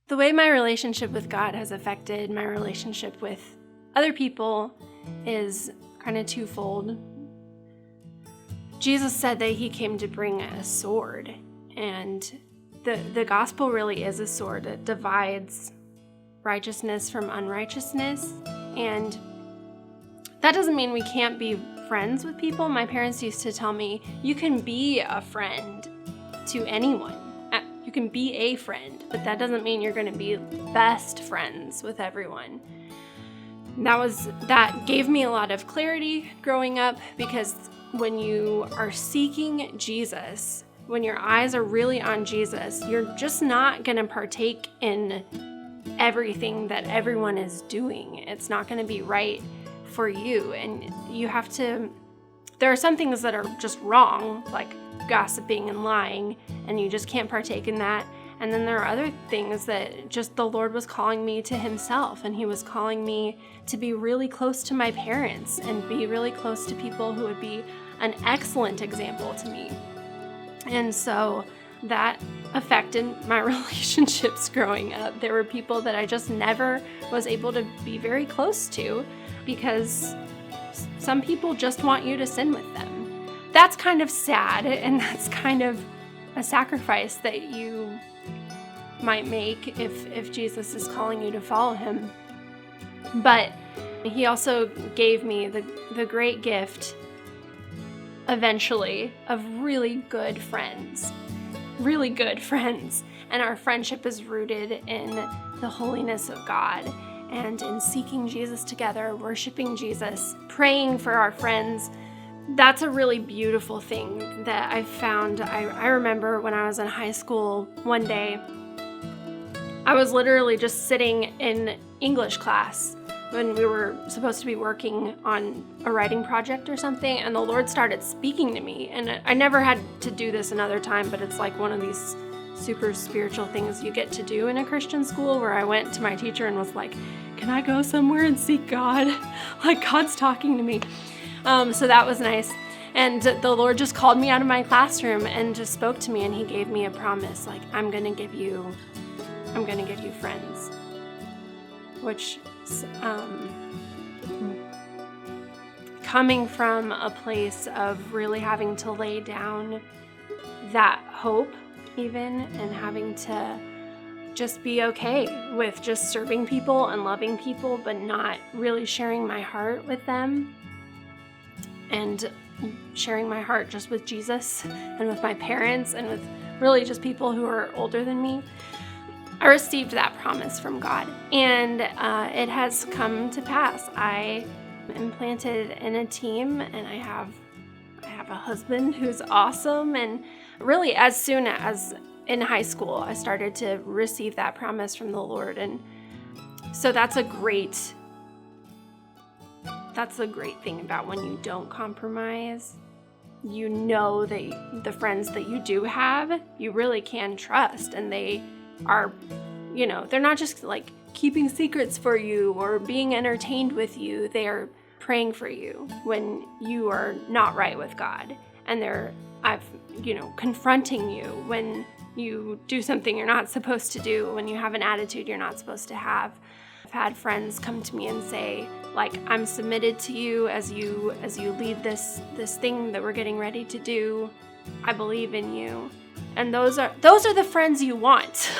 The way my relationship with God has affected my relationship with other people is kind of twofold. Jesus said that he came to bring a sword, and the gospel really is a sword. It divides righteousness from unrighteousness, and that doesn't mean we can't be friends with people. My parents used to tell me, you can be a friend to anyone. You can be a friend, but that doesn't mean you're going to be best friends with everyone. That gave me a lot of clarity growing up, because when you are seeking Jesus, when your eyes are really on Jesus, you're just not going to partake in everything that everyone is doing. It's not going to be right for you, and you have to. There are some things that are just wrong, like gossiping and lying, and you just can't partake in that. And then there are other things that just the Lord was calling me to himself, and he was calling me to be really close to my parents and be really close to people who would be an excellent example to me. And so that affected my relationships growing up. There were people that I just never was able to be very close to, because some people just want you to sin with them. That's kind of sad, and that's kind of a sacrifice that you might make if Jesus is calling you to follow him. But he also gave me the great gift, eventually, of really good friends. And our friendship is rooted in the holiness of God and in seeking Jesus together, worshiping Jesus, praying for our friends. That's a really beautiful thing that I found. I remember when I was in high school one day, I was literally just sitting in English class when we were supposed to be working on a writing project or something, and the Lord started speaking to me. And I never had to do this another time, but it's like one of these super spiritual things you get to do in a Christian school, where I went to my teacher and was like, can I go somewhere and seek God? Like, God's talking to me. So that was nice. And the Lord just called me out of my classroom and just spoke to me, and he gave me a promise, like, I'm going to give you friends, which coming from a place of really having to lay down that hope even, and having to just be okay with just serving people and loving people, but not really sharing my heart with them, and sharing my heart just with Jesus and with my parents and with really just people who are older than me. I received that promise from God, and it has come to pass. I am planted in a team, and I have a husband who's awesome. And really, as soon as in high school, I started to receive that promise from the Lord. And so that's a great thing about when you don't compromise. You know that the friends that you do have, you really can trust, and they are, they're not just like keeping secrets for you or being entertained with you. They are praying for you when you are not right with God, and they're confronting you when you do something you're not supposed to do, when you have an attitude you're not supposed to have. I've had friends come to me and say, like, I'm submitted to you as you lead this thing that we're getting ready to do. I believe in you. And those are the friends you want.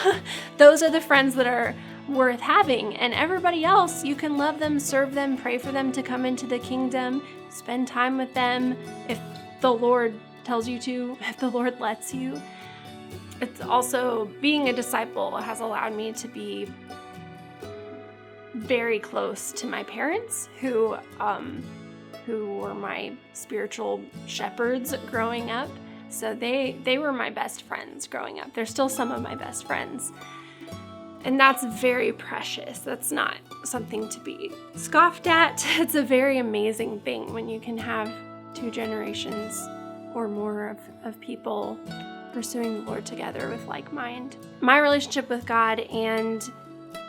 Those are the friends that are worth having. And everybody else, you can love them, serve them, pray for them to come into the kingdom, spend time with them if the Lord tells you to, if the Lord lets you. It's also, being a disciple has allowed me to be very close to my parents, who were my spiritual shepherds growing up. So they were my best friends growing up. They're still some of my best friends. And that's very precious. That's not something to be scoffed at. It's a very amazing thing when you can have 2 generations or more of people pursuing the Lord together with like mind. My relationship with God and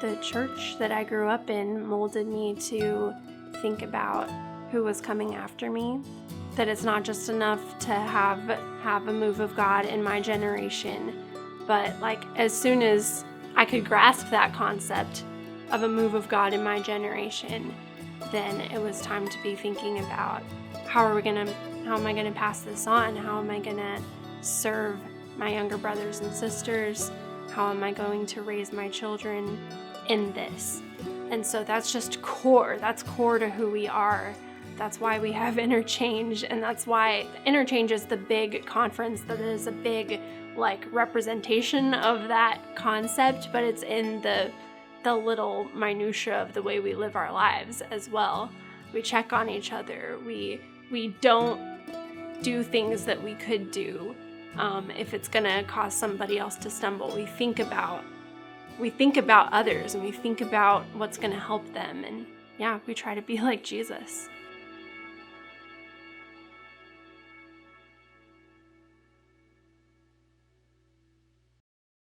the church that I grew up in molded me to think about who was coming after me. That it's not just enough to have a move of God in my generation, but like as soon as I could grasp that concept of a move of God in my generation, then it was time to be thinking about how am I gonna pass this on? How am I gonna serve my younger brothers and sisters? How am I going to raise my children in this? And so that's just core. That's core to who we are. That's why we have Interchange, and that's why Interchange is the big conference that is a big representation of that concept, but it's in the little minutia of the way we live our lives as well. We check on each other. We don't do things that we could do if it's gonna cause somebody else to stumble. We think about others, and we think about what's gonna help them, and we try to be like Jesus.